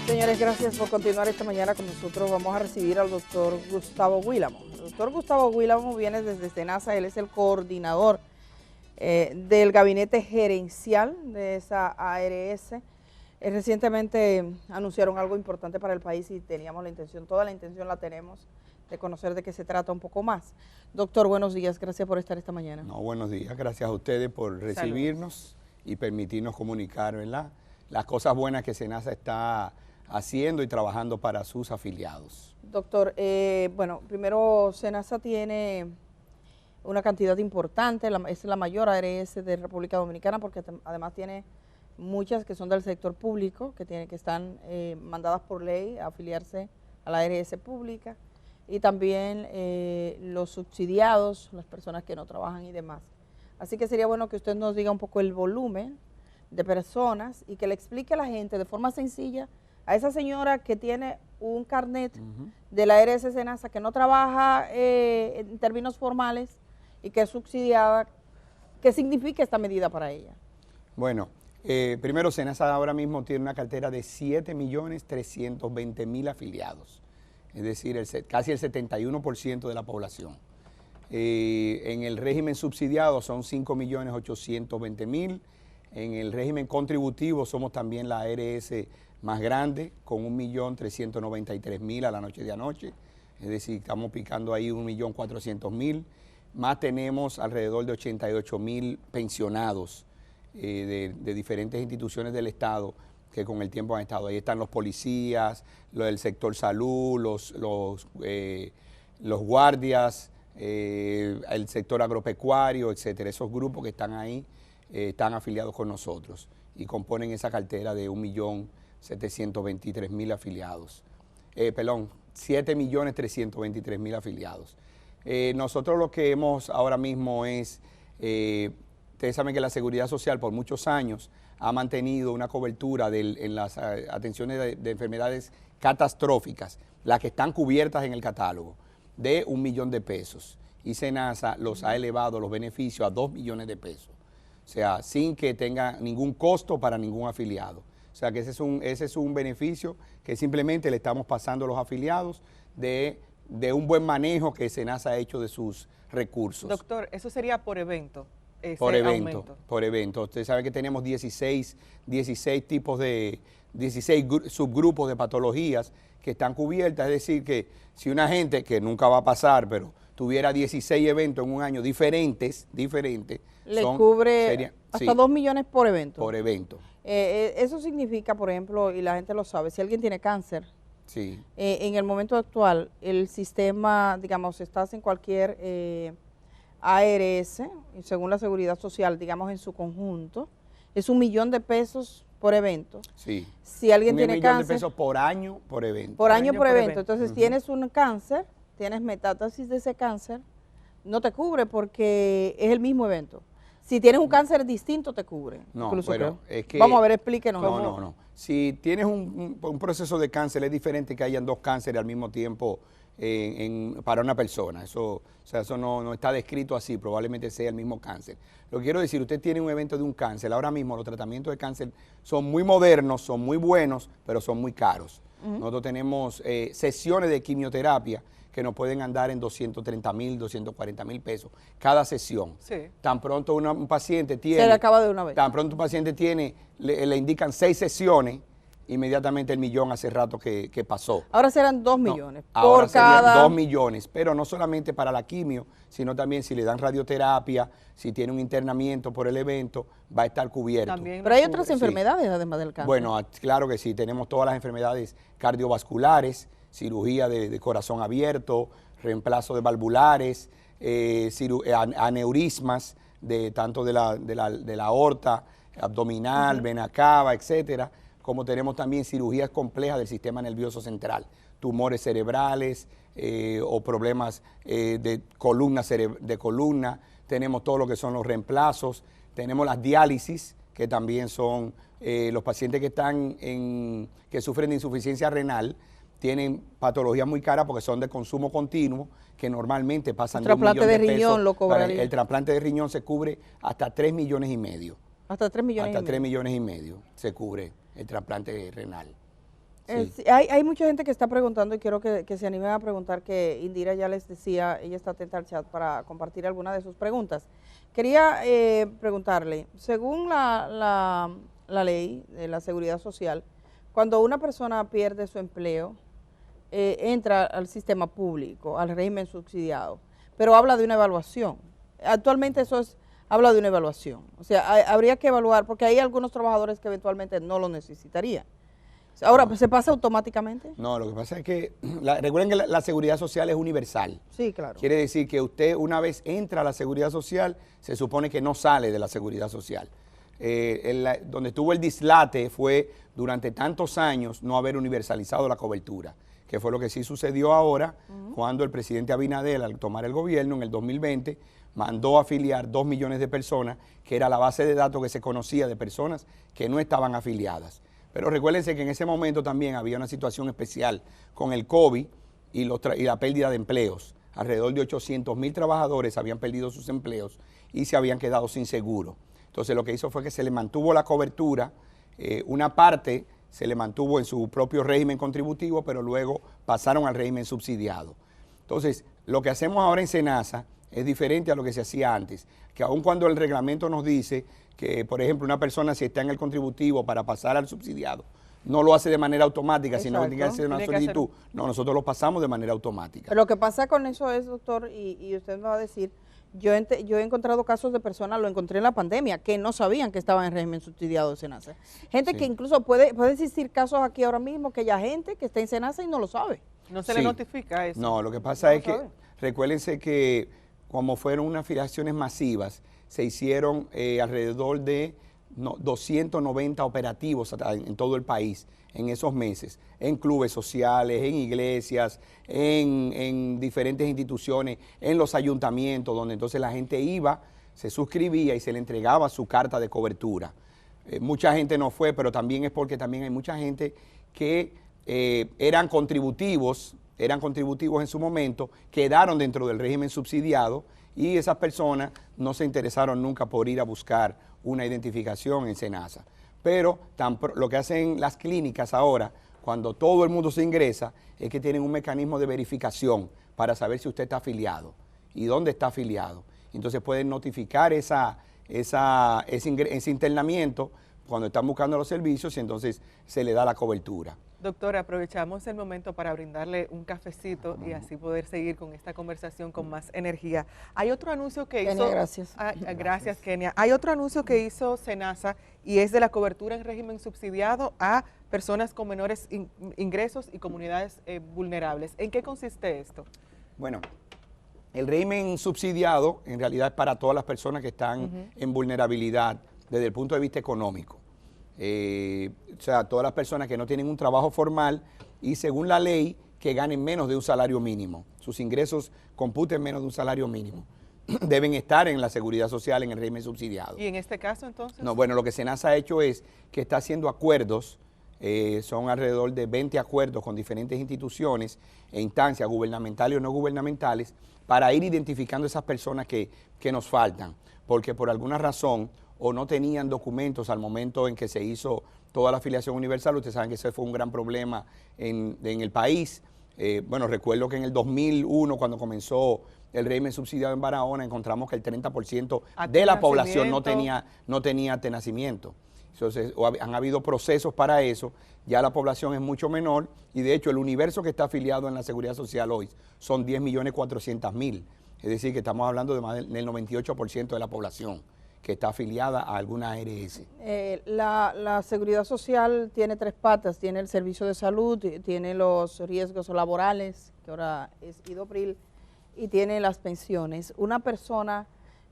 Señores, gracias por continuar esta mañana con nosotros. Vamos a recibir al doctor Gustavo Guílamo. El doctor Gustavo Guílamo viene desde SENASA, él es el coordinador del gabinete gerencial de esa ARS. Recientemente anunciaron algo importante para el país y teníamos la intención, toda la intención la tenemos, de conocer de qué se trata un poco más. Doctor, buenos días, gracias por estar esta mañana. No, buenos días, gracias a ustedes por recibirnos y permitirnos comunicar, ¿verdad?, las cosas buenas que SENASA está haciendo y trabajando para sus afiliados. Doctor, bueno, primero SENASA tiene una cantidad importante, es la mayor ARS de República Dominicana porque además tiene muchas que son del sector público, que están mandadas por ley a afiliarse a la ARS pública, y también los subsidiados, las personas que no trabajan y demás. Así que sería bueno que usted nos diga un poco el volumen de personas y que le explique a la gente de forma sencilla, a esa señora que tiene un carnet de la ARS SENASA que no trabaja en términos formales y que es subsidiada, ¿qué significa esta medida para ella? Bueno, primero SENASA ahora mismo tiene una cartera de 7.320.000 afiliados, es decir, casi el 71% de la población. En el régimen subsidiado son 5.820.000, en el régimen contributivo somos también la ARS más grande, con 1.393.000 a la noche de anoche, es decir, estamos picando ahí 1.400.000, más tenemos alrededor de 88.000 pensionados de diferentes instituciones del Estado que con el tiempo han estado. Ahí están los policías, los del sector salud, los guardias, el sector agropecuario, etcétera. Esos grupos que están ahí están afiliados con nosotros y componen esa cartera de 1.723.000 afiliados. 7.323.000 afiliados. Nosotros lo que hemos ahora mismo es, ustedes saben que la Seguridad Social por muchos años ha mantenido una cobertura en las atenciones de enfermedades catastróficas, las que están cubiertas en el catálogo, de 1 millón de pesos. Y SENASA los ha elevado los beneficios a 2 millones de pesos. O sea, sin que tenga ningún costo para ningún afiliado. O sea, que ese es un beneficio que simplemente le estamos pasando a los afiliados de un buen manejo que SENASA ha hecho de sus recursos. Doctor, eso sería por evento. Por evento, por evento. Usted sabe que tenemos 16 tipos de, 16 subgrupos de patologías que están cubiertas, es decir, que si una gente, que nunca va a pasar, pero tuviera 16 eventos en un año diferentes, le cubre hasta 2 millones por evento. Por evento. Eso significa, por ejemplo, y la gente lo sabe, si alguien tiene cáncer, sí, en el momento actual, el sistema, digamos, estás en cualquier ARS, según la Seguridad Social, digamos en su conjunto, es 1 millón de pesos por evento. Sí. Si alguien tiene cáncer. 1 millón de pesos por año por evento. Por año por evento. Entonces tienes un cáncer, tienes metástasis de ese cáncer, no te cubre porque es el mismo evento. Si tienes un cáncer distinto, te cubre. No, pero es que... Vamos a ver, explíquenos. No. Si tienes un proceso de cáncer, es diferente que hayan 2 cánceres al mismo tiempo para una persona. Eso no está descrito así, probablemente sea el mismo cáncer. Lo que quiero decir, usted tiene un evento de un cáncer. Ahora mismo los tratamientos de cáncer son muy modernos, son muy buenos, pero son muy caros. Nosotros tenemos sesiones de quimioterapia que nos pueden andar en 230.000, 240.000 pesos cada sesión. Sí. Tan pronto un paciente tiene... Se le acaba de una vez. Tan pronto un paciente tiene, le indican 6 sesiones, inmediatamente el millón hace rato que pasó. Ahora serán 2 millones ahora por cada... 2 millones, pero no solamente para la quimio, sino también si le dan radioterapia, si tiene un internamiento por el evento, va a estar cubierto. También pero hay otras enfermedades además del cáncer. Bueno, claro que sí, tenemos todas las enfermedades cardiovasculares, cirugía de corazón abierto, reemplazo de valvulares, aneurismas tanto de la aorta abdominal, vena cava, etcétera, como tenemos también cirugías complejas del sistema nervioso central, tumores cerebrales o problemas de columna, tenemos todo lo que son los reemplazos, tenemos las diálisis, que también son los pacientes que sufren de insuficiencia renal, tienen patologías muy caras porque son de consumo continuo, que normalmente pasan de 1 millón de pesos. El trasplante de riñón lo cobraría. El trasplante de riñón se cubre hasta 3,5 millones. Hasta 3 millones. Hasta 3,5 millones se cubre el trasplante renal. Sí. Sí, hay mucha gente que está preguntando y quiero que se animen a preguntar, que Indira ya les decía, ella está atenta al chat para compartir alguna de sus preguntas. Quería preguntarle, según la ley de la seguridad social, cuando una persona pierde su empleo, entra al sistema público, al régimen subsidiado, pero habla de una evaluación. Actualmente habla de una evaluación. O sea, habría que evaluar, porque hay algunos trabajadores que eventualmente no lo necesitarían. Ahora, ¿se pasa automáticamente? No, lo que pasa es que, recuerden que la seguridad social es universal. Sí, claro. Quiere decir que usted una vez entra a la seguridad social, se supone que no sale de la seguridad social. Donde estuvo el dislate fue durante tantos años no haber universalizado la cobertura, que fue lo que sí sucedió ahora, cuando el presidente Abinader, al tomar el gobierno en el 2020, mandó a afiliar 2 millones de personas, que era la base de datos que se conocía de personas que no estaban afiliadas. Pero recuérdense que en ese momento también había una situación especial con el COVID y la pérdida de empleos. Alrededor de 800,000 trabajadores habían perdido sus empleos y se habían quedado sin seguro. Entonces lo que hizo fue que se le mantuvo la cobertura, una parte se le mantuvo en su propio régimen contributivo, pero luego pasaron al régimen subsidiado. Entonces, lo que hacemos ahora en SENASA es diferente a lo que se hacía antes, que aun cuando el reglamento nos dice que, por ejemplo, una persona si está en el contributivo para pasar al subsidiado, no lo hace de manera automática, sino que tiene que hacer una solicitud. No, nosotros lo pasamos de manera automática. Pero lo que pasa con eso es, doctor, y usted me va a decir, yo he encontrado casos de personas, lo encontré en la pandemia, que no sabían que estaban en régimen subsidiado de SENASA. Gente que incluso puede existir casos aquí ahora mismo que haya gente que está en SENASA y no lo sabe. No se le notifica eso. No, lo que pasa es que, recuérdense que como fueron unas afiliaciones masivas, se hicieron alrededor de 290 operativos en todo el país en esos meses, en clubes sociales, en iglesias, en diferentes instituciones, en los ayuntamientos, donde entonces la gente iba, se suscribía y se le entregaba su carta de cobertura. Mucha gente no fue, pero también es porque también hay mucha gente que eran contributivos en su momento, quedaron dentro del régimen subsidiado y esas personas no se interesaron nunca por ir a buscar una identificación en SENASA. Pero lo que hacen las clínicas ahora, cuando todo el mundo se ingresa, es que tienen un mecanismo de verificación para saber si usted está afiliado y dónde está afiliado. Entonces pueden notificar ese internamiento cuando están buscando los servicios y entonces se le da la cobertura. Doctora, aprovechamos el momento para brindarle un cafecito y así poder seguir con esta conversación con más energía. Hay otro anuncio que Kenia, hizo... gracias. Gracias, Kenia. Hay otro anuncio que hizo SENASA y es de la cobertura en régimen subsidiado a personas con menores ingresos y comunidades vulnerables. ¿En qué consiste esto? Bueno, el régimen subsidiado en realidad es para todas las personas que están en vulnerabilidad desde el punto de vista económico. O sea, todas las personas que no tienen un trabajo formal y según la ley que ganen menos de un salario mínimo, sus ingresos computen menos de un salario mínimo, deben estar en la seguridad social en el régimen subsidiado. ¿Y en este caso entonces? No, bueno, lo que SENASA ha hecho es que está haciendo acuerdos, son alrededor de 20 acuerdos con diferentes instituciones e instancias gubernamentales o no gubernamentales para ir identificando esas personas que nos faltan, porque por alguna razón o no tenían documentos al momento en que se hizo toda la afiliación universal. Ustedes saben que ese fue un gran problema en el país. Bueno, recuerdo que en el 2001, cuando comenzó el régimen subsidiado en Barahona, encontramos que el 30% de la población no tenía acta de nacimiento. Entonces, han habido procesos para eso, ya la población es mucho menor y de hecho el universo que está afiliado en la seguridad social hoy son 10.400.000. Es decir, que estamos hablando de más del 98% de la población que está afiliada a alguna ARS. La seguridad social tiene 3 patas, tiene el servicio de salud, tiene los riesgos laborales, que ahora es IDOPRIL, y tiene las pensiones. Una persona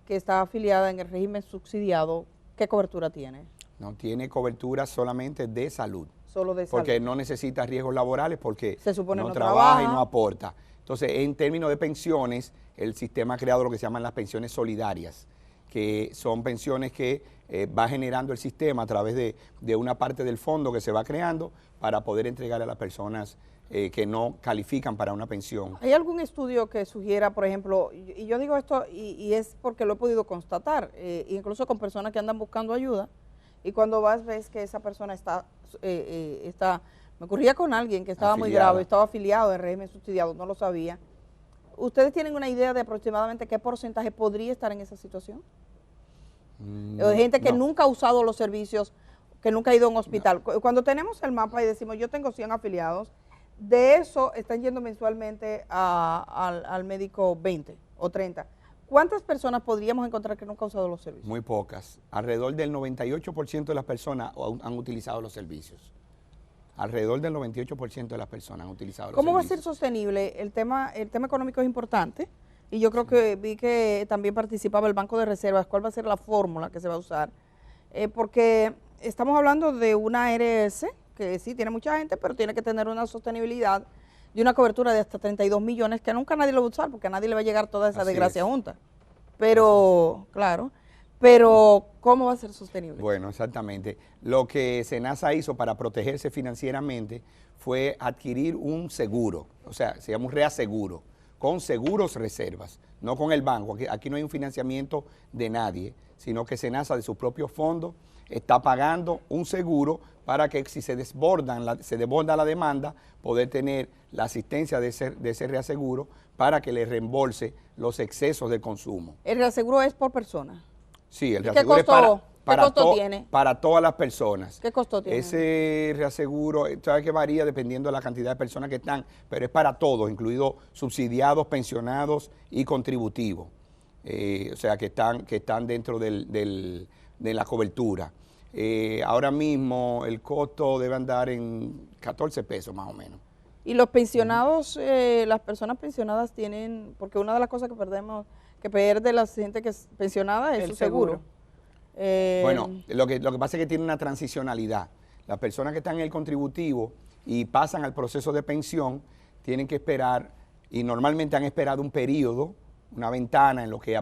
que está afiliada en el régimen subsidiado, ¿qué cobertura tiene? No, tiene cobertura solamente de salud. Solo de salud. Porque no necesita riesgos laborales porque se supone no trabaja y no aporta. Entonces, en términos de pensiones, el sistema ha creado lo que se llaman las pensiones solidarias, que son pensiones que va generando el sistema a través de una parte del fondo que se va creando para poder entregar a las personas que no califican para una pensión. ¿Hay algún estudio que sugiera, por ejemplo, y yo digo esto y es porque lo he podido constatar, incluso con personas que andan buscando ayuda, y cuando ves que esa persona está me ocurría con alguien que estaba muy Afiliada. grave, estaba afiliado en régimen subsidiado, no lo sabía. ¿Ustedes tienen una idea de aproximadamente qué porcentaje podría estar en esa situación? De gente que No. nunca ha usado los servicios, que nunca ha ido a un hospital. Cuando tenemos el mapa y decimos, yo tengo 100 afiliados, de eso están yendo mensualmente al médico 20 o 30. ¿Cuántas personas podríamos encontrar que nunca han usado los servicios? Muy pocas. Alrededor del 98% de las personas han utilizado los servicios. Alrededor del 98% de las personas han utilizado los ¿Cómo va a servicios. ser sostenible? El tema económico es importante y yo creo que vi que también participaba el Banco de Reservas. ¿Cuál va a ser la fórmula que se va a usar? Porque estamos hablando de una ARS que sí tiene mucha gente, pero tiene que tener una sostenibilidad de una cobertura de hasta 32 millones que nunca nadie lo va a usar porque a nadie le va a llegar toda esa Así desgracia es. junta. Pero, claro, pero ¿cómo va a ser sostenible? Bueno, exactamente. Lo que SENASA hizo para protegerse financieramente fue adquirir un seguro, o sea, se llama un reaseguro, con seguros reservas, no con el banco. Aquí no hay un financiamiento de nadie, sino que SENASA de sus propios fondos está pagando un seguro para que si se desborda la demanda, poder tener la asistencia de ese reaseguro para que le reembolse los excesos de consumo. El reaseguro es por persona. Sí, el ¿Y qué reaseguro es costo- qué costo tiene? para todas las personas. ¿Qué costo tiene? Ese reaseguro, sabe que varía dependiendo de la cantidad de personas que están, pero es para todos, incluidos subsidiados, pensionados y contributivos. O sea, que están dentro de la cobertura. Ahora mismo el costo debe andar en 14 pesos más o menos. Y los pensionados, las personas pensionadas tienen, porque una de las cosas que pierde la gente que es pensionada es El su seguro. Bueno, lo que pasa es que tiene una transicionalidad. Las personas que están en el contributivo y pasan al proceso de pensión tienen que esperar, y normalmente han esperado un periodo, una ventana en lo que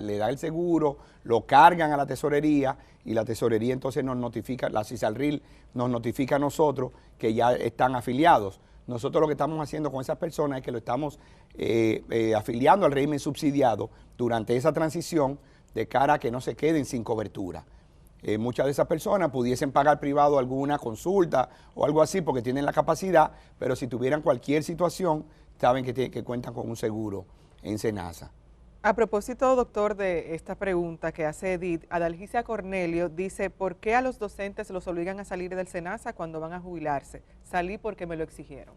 le da el seguro, lo cargan a la tesorería y la tesorería entonces nos notifica, la CISALRIL nos notifica a nosotros que ya están afiliados. Nosotros lo que estamos haciendo con esas personas es que lo estamos afiliando al régimen subsidiado durante esa transición de cara a que no se queden sin cobertura. Muchas de esas personas pudiesen pagar privado alguna consulta o algo así porque tienen la capacidad, pero si tuvieran cualquier situación, saben que cuentan con un seguro en SENASA. A propósito, doctor, de esta pregunta que hace Edith, Adalgisa Cornelio dice, ¿por qué a los docentes los obligan a salir del SENASA cuando van a jubilarse? Salí porque me lo exigieron.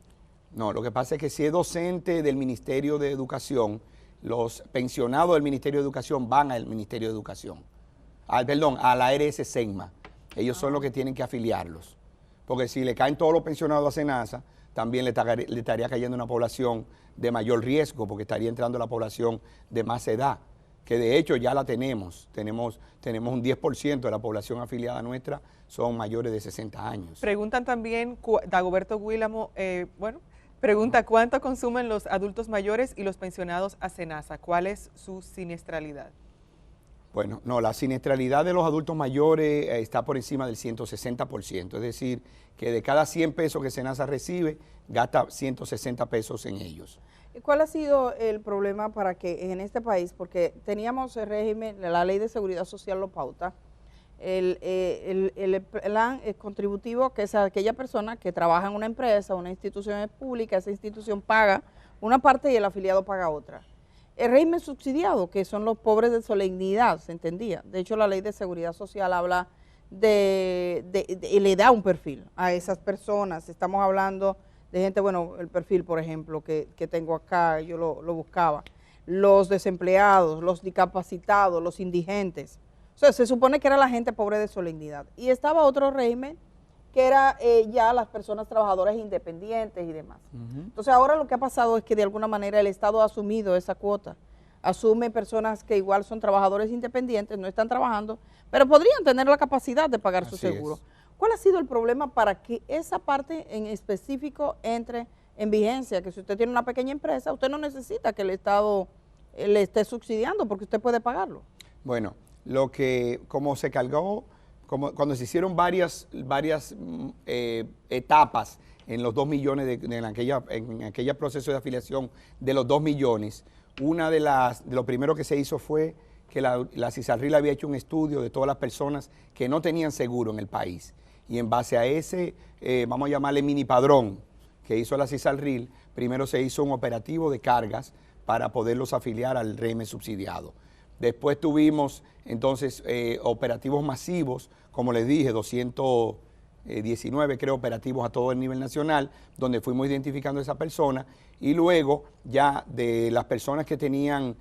No, lo que pasa es que si es docente del Ministerio de Educación, los pensionados del Ministerio de Educación van al Ministerio de Educación. A la ARS SENMA. Ellos son los que tienen que afiliarlos. Porque si le caen todos los pensionados a SENASA, también le estaría cayendo una población de mayor riesgo, porque estaría entrando la población de más edad, que de hecho ya la tenemos. Tenemos un 10% de la población afiliada nuestra, son mayores de 60 años. Preguntan también, Dagoberto Guílamo, pregunta, ¿cuánto consumen los adultos mayores y los pensionados a SENASA? ¿Cuál es su siniestralidad? Bueno, no, la siniestralidad de los adultos mayores está por encima del 160%, es decir, que de cada 100 pesos que SENASA recibe, gasta 160 pesos en ellos. ¿Cuál ha sido el problema para que en este país, porque teníamos el régimen, la ley de seguridad social lo pauta, el plan contributivo, que es aquella persona que trabaja en una empresa, una institución pública, esa institución paga una parte y el afiliado paga otra. El régimen subsidiado, que son los pobres de solemnidad, se entendía. De hecho, la ley de seguridad social habla y le da un perfil a esas personas. Estamos hablando de gente, bueno, el perfil, por ejemplo, que tengo acá, yo lo buscaba. Los desempleados, los discapacitados, los indigentes. O sea, se supone que era la gente pobre de solemnidad. Y estaba otro régimen que era ya las personas trabajadoras independientes y demás. Entonces ahora lo que ha pasado es que de alguna manera el Estado ha asumido esa cuota, asume personas que igual son trabajadores independientes, no están trabajando, pero podrían tener la capacidad de pagar su seguro. ¿Cuál ha sido el problema para que esa parte en específico entre en vigencia? Que si usted tiene una pequeña empresa, usted no necesita que el Estado le esté subsidiando porque usted puede pagarlo. Bueno, como se cargó, cuando se hicieron varias etapas en los 2 millones, en aquella proceso de afiliación de los 2 millones, de lo primero que se hizo fue que la CISALRIL había hecho un estudio de todas las personas que no tenían seguro en el país. y en base a ese, vamos a llamarle mini padrón que hizo la CISALRIL, primero se hizo un operativo de cargas para poderlos afiliar al régimen subsidiado. Después tuvimos entonces operativos masivos, como les dije, 219 creo operativos a todo el nivel nacional, donde fuimos identificando a esa persona, y luego ya de las personas que tenían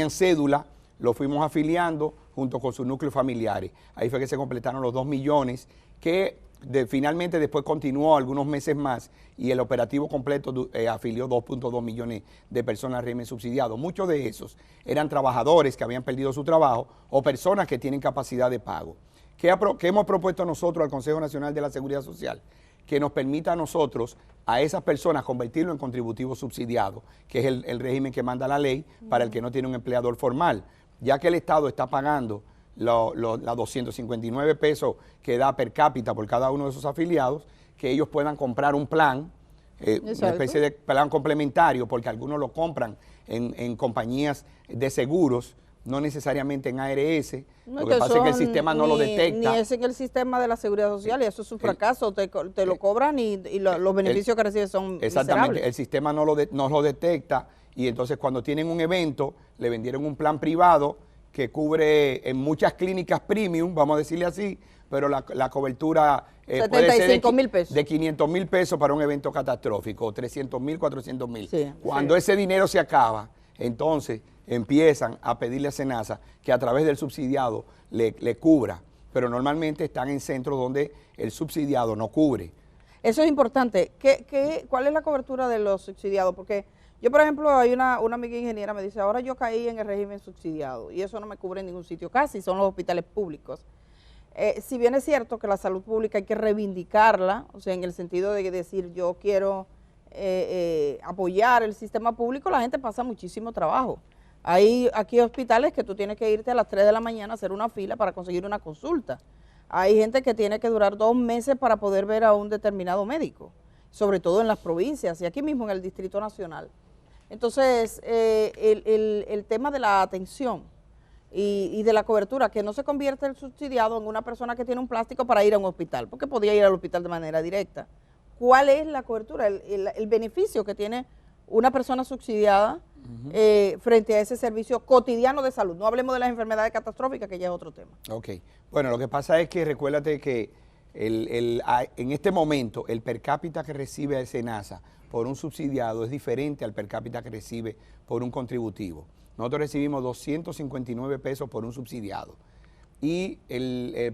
cédula, lo fuimos afiliando junto con sus núcleos familiares. Ahí fue que se completaron los 2 millones, que finalmente después continuó algunos meses más, y el operativo completo afilió 2.2 millones de personas al régimen subsidiado. Muchos de esos eran trabajadores que habían perdido su trabajo o personas que tienen capacidad de pago. ¿Qué hemos propuesto nosotros al Consejo Nacional de la Seguridad Social? Que nos permita a nosotros, a esas personas, convertirlo en contributivo subsidiado, que es el régimen que manda la ley para el que no tiene un empleador formal, ya que el Estado está pagando los 259 pesos que da per cápita por cada uno de sus afiliados, que ellos puedan comprar un plan, una especie de plan complementario, porque algunos lo compran en compañías de seguros, no necesariamente en ARS. Lo que pasa es que el sistema no lo detecta. Ni es en el sistema de la seguridad social, y eso es un fracaso, te lo cobran y los beneficios que recibes son exactamente, miserables. el sistema no lo detecta, y entonces cuando tienen un evento, le vendieron un plan privado que cubre en muchas clínicas premium, vamos a decirle así, pero la cobertura puede ser de 500,000 pesos para un evento catastrófico, 300,000, 400,000. Sí, cuando ese dinero se acaba, entonces empiezan a pedirle a SENASA que a través del subsidiado le cubra, pero normalmente están en centros donde el subsidiado no cubre. Eso es importante. ¿Cuál es la cobertura de los subsidiados? Porque yo, por ejemplo, hay una amiga ingeniera me dice, ahora yo caí en el régimen subsidiado y eso no me cubre en ningún sitio casi, son los hospitales públicos. Si bien es cierto que la salud pública hay que reivindicarla, o sea, en el sentido de decir yo quiero apoyar el sistema público, la gente pasa muchísimo trabajo. Hay aquí hospitales que tú tienes que irte a las 3 de la mañana a hacer una fila para conseguir una consulta. Hay gente que tiene que durar 2 meses para poder ver a un determinado médico, sobre todo en las provincias y aquí mismo en el Distrito Nacional. Entonces, el tema de la atención y de la cobertura, que no se convierte el subsidiado en una persona que tiene un plástico para ir a un hospital, porque podía ir al hospital de manera directa. ¿Cuál es la cobertura, el beneficio que tiene una persona subsidiada frente a ese servicio cotidiano de salud? No hablemos de las enfermedades catastróficas, que ya es otro tema. Ok. Bueno, lo que pasa es que recuérdate que en este momento el per cápita que recibe el SENASA por un subsidiado es diferente al per cápita que recibe por un contributivo. Nosotros recibimos 259 pesos por un subsidiado y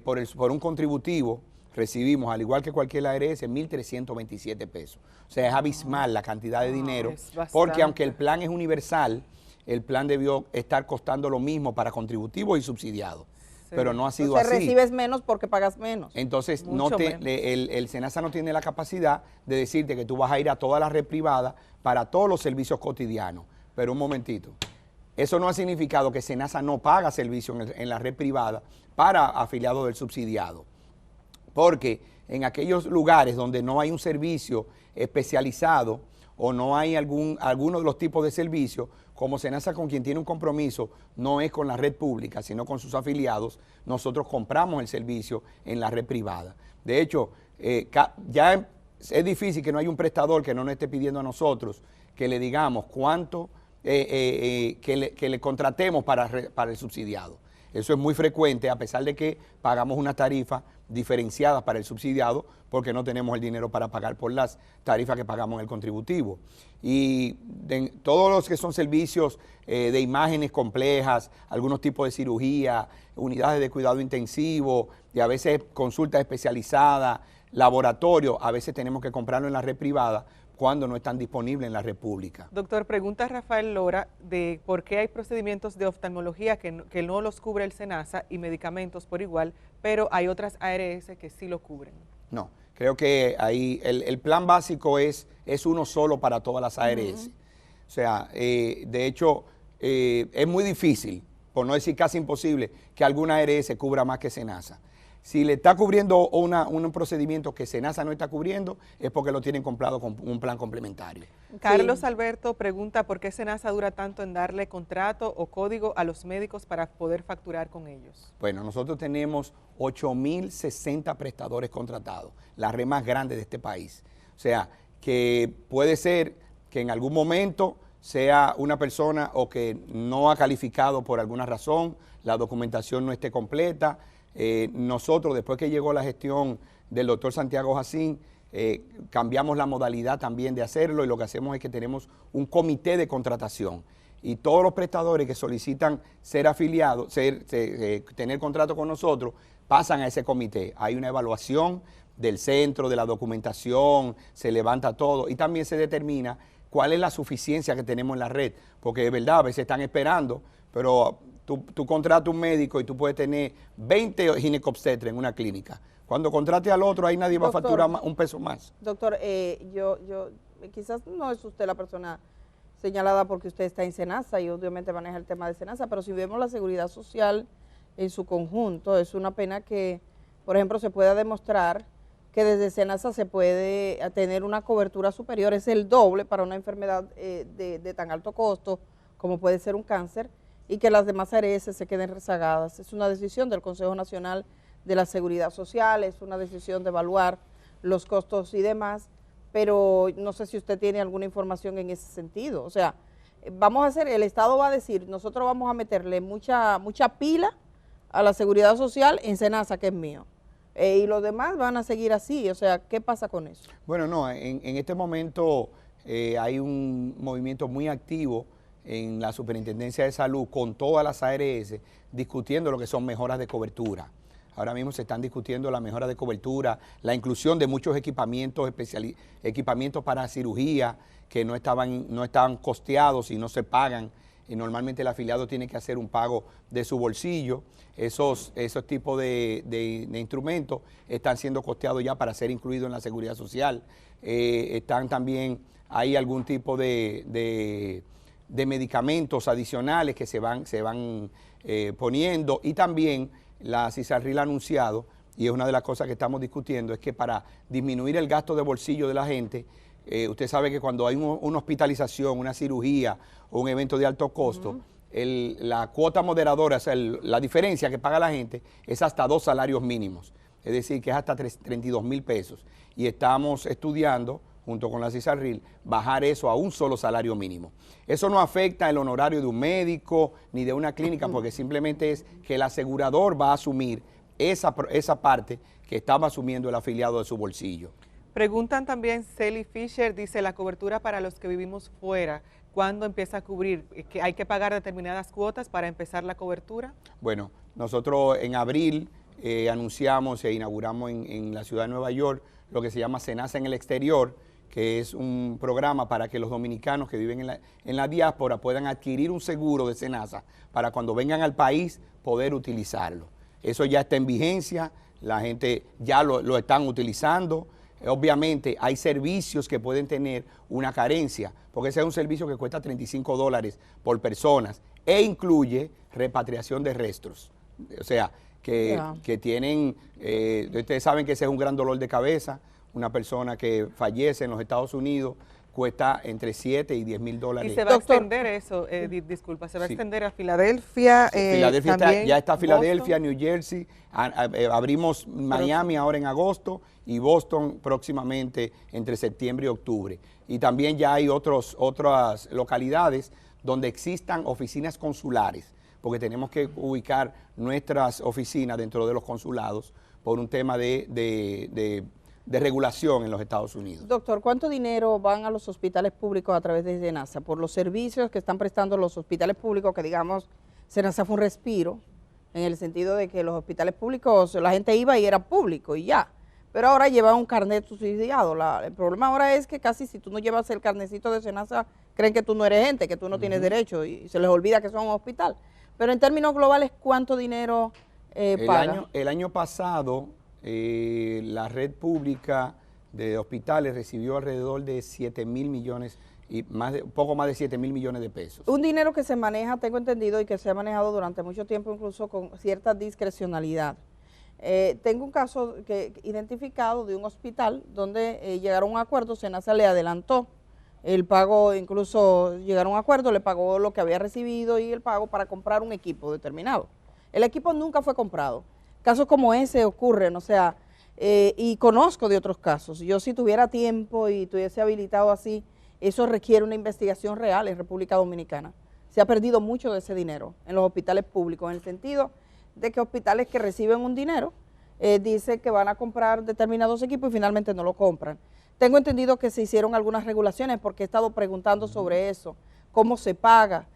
por un contributivo recibimos, al igual que cualquier ARS, 1.327 pesos. O sea, es abismal la cantidad de dinero, porque aunque el plan es universal, el plan debió estar costando lo mismo para contributivo y subsidiado. Sí. Pero no ha sido así. Recibes menos porque pagas menos. Entonces, el SENASA no tiene la capacidad de decirte que tú vas a ir a toda la red privada para todos los servicios cotidianos. Pero un momentito, eso no ha significado que SENASA no paga servicio en la red privada para afiliados del subsidiado. Porque en aquellos lugares donde no hay un servicio especializado o no hay alguno de los tipos de servicios, como SENASA con quien tiene un compromiso no es con la red pública, sino con sus afiliados, nosotros compramos el servicio en la red privada. De hecho, ya es difícil que no haya un prestador que no nos esté pidiendo a nosotros que le digamos cuánto que le contratemos para el subsidiado. Eso es muy frecuente, a pesar de que pagamos una tarifa diferenciada para el subsidiado, porque no tenemos el dinero para pagar por las tarifas que pagamos en el contributivo. Y todos los que son servicios de imágenes complejas, algunos tipos de cirugía, unidades de cuidado intensivo, y a veces consultas especializadas, laboratorio, a veces tenemos que comprarlo en la red privada cuando no están disponibles en la red pública. Doctor, pregunta Rafael Lora de por qué hay procedimientos de oftalmología que no los cubre el SENASA y medicamentos por igual, pero hay otras ARS que sí lo cubren. No, creo que ahí el plan básico es uno solo para todas las ARS. O sea, de hecho, es muy difícil, por no decir casi imposible, que alguna ARS cubra más que SENASA. Si le está cubriendo un procedimiento que SENASA no está cubriendo, es porque lo tienen comprado con un plan complementario. Carlos Alberto pregunta por qué SENASA dura tanto en darle contrato o código a los médicos para poder facturar con ellos. Bueno, nosotros tenemos 8.060 prestadores contratados, la red más grande de este país. O sea, que puede ser que en algún momento sea una persona o que no ha calificado por alguna razón, la documentación no esté completa. Nosotros, después que llegó la gestión del doctor Santiago Jacín, cambiamos la modalidad también de hacerlo y lo que hacemos es que tenemos un comité de contratación y todos los prestadores que solicitan ser afiliados, tener contrato con nosotros, pasan a ese comité. Hay una evaluación del centro, de la documentación, se levanta todo y también se determina cuál es la suficiencia que tenemos en la red, porque de verdad a veces están esperando, pero tú contratas un médico y tú puedes tener 20 ginecobstetras en una clínica. Cuando contrate al otro, ahí nadie va a facturar un peso más. Doctor, yo quizás no es usted la persona señalada porque usted está en SENASA y obviamente maneja el tema de SENASA, pero si vemos la seguridad social en su conjunto, es una pena que, por ejemplo, se pueda demostrar que desde SENASA se puede tener una cobertura superior, es el doble para una enfermedad de tan alto costo como puede ser un cáncer, y que las demás ARS se queden rezagadas. Es una decisión del Consejo Nacional de la Seguridad Social, es una decisión de evaluar los costos y demás, pero no sé si usted tiene alguna información en ese sentido. O sea, vamos a hacer, el Estado va a decir, nosotros vamos a meterle mucha pila a la Seguridad Social en SENASA, que es mío. Y los demás van a seguir así, o sea, ¿qué pasa con eso? Bueno, no, en este momento hay un movimiento muy activo en la Superintendencia de Salud con todas las ARS discutiendo lo que son mejoras de cobertura. Ahora mismo se están discutiendo la mejora de cobertura, la inclusión de muchos equipamientos para cirugía que no estaban costeados y no se pagan. Y normalmente el afiliado tiene que hacer un pago de su bolsillo. Esos tipos de instrumentos están siendo costeados ya para ser incluidos en la seguridad social. Están también, hay algún tipo de medicamentos adicionales que se van poniendo, y también la CISARRIL ha anunciado, y es una de las cosas que estamos discutiendo, es que para disminuir el gasto de bolsillo de la gente, usted sabe que cuando hay una hospitalización, una cirugía o un evento de alto costo, la cuota moderadora, o sea, la diferencia que paga la gente es hasta 2 salarios mínimos, es decir, que es hasta 32,000 pesos, y estamos estudiando junto con la CISARRIL, bajar eso a un solo salario mínimo. Eso no afecta el honorario de un médico ni de una clínica, porque simplemente es que el asegurador va a asumir esa parte que estaba asumiendo el afiliado de su bolsillo. Preguntan también, Celi Fisher dice, la cobertura para los que vivimos fuera, ¿cuándo empieza a cubrir? ¿Que hay que pagar determinadas cuotas para empezar la cobertura? Bueno, nosotros en abril anunciamos e inauguramos en la ciudad de Nueva York lo que se llama SENASA en el exterior, que es un programa para que los dominicanos que viven en la diáspora puedan adquirir un seguro de SENASA para cuando vengan al país poder utilizarlo. Eso ya está en vigencia, la gente ya lo están utilizando. Obviamente hay servicios que pueden tener una carencia, porque ese es un servicio que cuesta $35 por personas e incluye repatriación de restos. O sea, que tienen, ustedes saben que ese es un gran dolor de cabeza. Una persona que fallece en los Estados Unidos cuesta entre 7 y 10 mil dólares. Y se va a extender eso, disculpa, se va a extender a Filadelfia. Filadelfia ya está Filadelfia, New Jersey, abrimos Miami ahora en agosto y Boston próximamente entre septiembre y octubre. Y también ya hay otras localidades donde existan oficinas consulares, porque tenemos que ubicar nuestras oficinas dentro de los consulados por un tema de regulación en los Estados Unidos. Doctor, ¿cuánto dinero van a los hospitales públicos a través de SENASA por los servicios que están prestando los hospitales públicos? Que digamos, SENASA fue un respiro, en el sentido de que los hospitales públicos, la gente iba y era público y ya, pero ahora lleva un carnet subsidiado. El problema ahora es que casi si tú no llevas el carnecito de SENASA, creen que tú no eres gente, que tú no tienes derecho y se les olvida que son un hospital. Pero en términos globales, ¿cuánto dinero paga? El año pasado, la red pública de hospitales recibió alrededor de 7,000 millones y poco más de 7,000 millones de pesos. Un dinero que se maneja, tengo entendido, y que se ha manejado durante mucho tiempo incluso con cierta discrecionalidad. Tengo un caso identificado de un hospital donde llegaron a un acuerdo, SENASA le adelantó el pago, incluso llegaron a un acuerdo, le pagó lo que había recibido y el pago para comprar un equipo determinado. El equipo nunca fue comprado. Casos como ese ocurren, o sea, y conozco de otros casos. Yo si tuviera tiempo y tuviese habilitado así, eso requiere una investigación real en República Dominicana. Se ha perdido mucho de ese dinero en los hospitales públicos, en el sentido de que hospitales que reciben un dinero dicen que van a comprar determinados equipos y finalmente no lo compran. Tengo entendido que se hicieron algunas regulaciones porque he estado preguntando sobre eso, cómo se paga,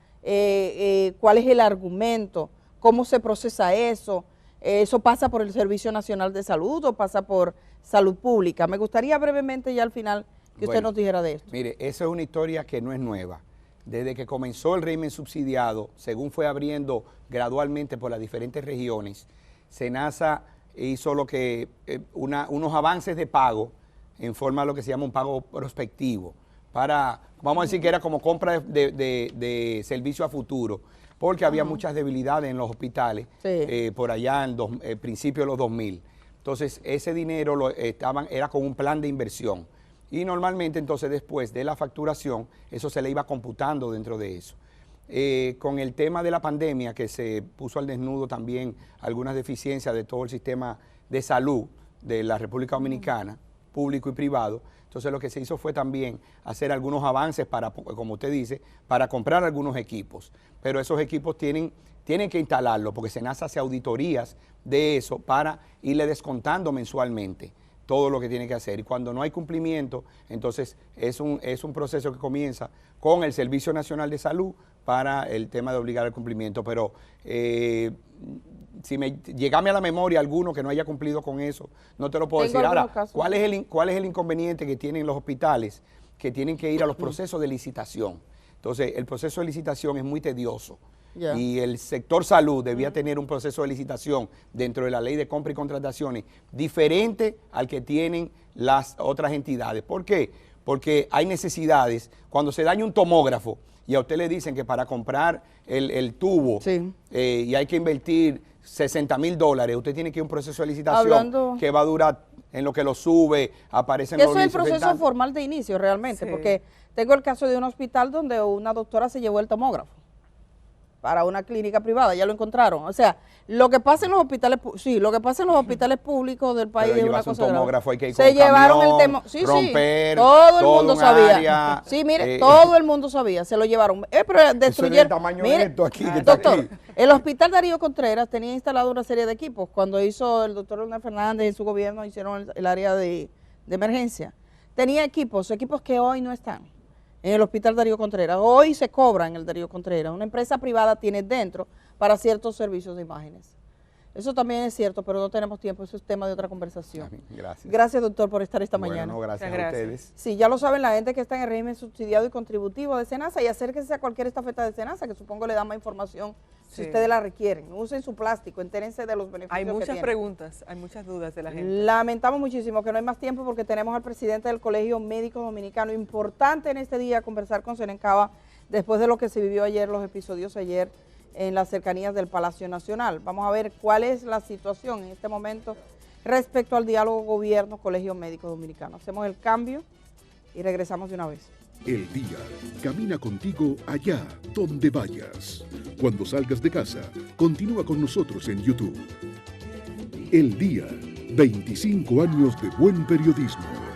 cuál es el argumento, cómo se procesa eso. ¿Eso pasa por el Servicio Nacional de Salud o pasa por Salud Pública? Me gustaría brevemente ya al final que usted nos dijera de esto. Mire, esa es una historia que no es nueva. Desde que comenzó el régimen subsidiado, según fue abriendo gradualmente por las diferentes regiones, SENASA hizo lo que unos avances de pago en forma de lo que se llama un pago prospectivo, para, vamos a decir que era como compra de servicio a futuro, porque había muchas debilidades en los hospitales, por allá en principios de los 2000. Entonces, ese dinero era con un plan de inversión. Y normalmente, entonces, después de la facturación, eso se le iba computando dentro de eso. Con el tema de la pandemia, que se puso al desnudo también algunas deficiencias de todo el sistema de salud de la República Dominicana, público y privado, entonces lo que se hizo fue también hacer algunos avances para, como usted dice, para comprar algunos equipos. Pero esos equipos tienen que instalarlo, porque SENASA hace auditorías de eso para irle descontando mensualmente todo lo que tiene que hacer. Y cuando no hay cumplimiento, entonces es un proceso que comienza con el Servicio Nacional de Salud para el tema de obligar al cumplimiento. Pero si llegame a la memoria alguno que no haya cumplido con eso, no te lo puedo decir. Ahora, ¿cuál es el inconveniente que tienen los hospitales? Que tienen que ir a los procesos de licitación. Entonces, el proceso de licitación es muy tedioso. Y el sector salud debía tener un proceso de licitación dentro de la ley de compra y contrataciones diferente al que tienen las otras entidades. ¿Por qué? Porque hay necesidades. Cuando se daña un tomógrafo y a usted le dicen que para comprar el tubo y hay que invertir $60,000, usted tiene que ir a un proceso de licitación que va a durar en lo que lo sube, aparecen los... Eso es el proceso formal de inicio realmente, porque tengo el caso de un hospital donde una doctora se llevó el tomógrafo para una clínica privada, ya lo encontraron. O sea, lo que pasa en los hospitales, lo que pasa en los hospitales públicos del país es una cosa tomógrafo, hay que ir se con llevaron camión, el romper, todo el mundo sabía. Área, sí, mire, todo el mundo sabía, se lo llevaron. Pero destruyeron. Eso es el tamaño de esto aquí, que está doctor, aquí. El Hospital Darío Contreras tenía instalado una serie de equipos. Cuando hizo el doctor Leonel Fernández en su gobierno, hicieron el área de emergencia. Tenía equipos que hoy no están en el Hospital Darío Contreras. Hoy se cobra en el Darío Contreras. Una empresa privada tiene dentro para ciertos servicios de imágenes. Eso también es cierto, pero no tenemos tiempo. Eso es tema de otra conversación. Gracias. Gracias, doctor, por estar esta mañana. Gracias a ustedes. Sí, ya lo saben la gente que está en el régimen subsidiado y contributivo de SENASA, y acérquense a cualquier estafeta de SENASA, que supongo le da más información si ustedes la requieren. Usen su plástico, entérense de los beneficios. Hay muchas que tienen. preguntas, hay muchas dudas de la gente. Lamentamos muchísimo que no hay más tiempo porque tenemos al presidente del Colegio Médico Dominicano. Importante en este día conversar con Senencaba después de lo que se vivió ayer, los episodios ayer en las cercanías del Palacio Nacional. Vamos a ver cuál es la situación en este momento respecto al diálogo gobierno-Colegio Médico Dominicano. Hacemos el cambio y regresamos de una vez. El día camina contigo allá donde vayas. Cuando salgas de casa, continúa con nosotros en YouTube. El día, 25 años de buen periodismo.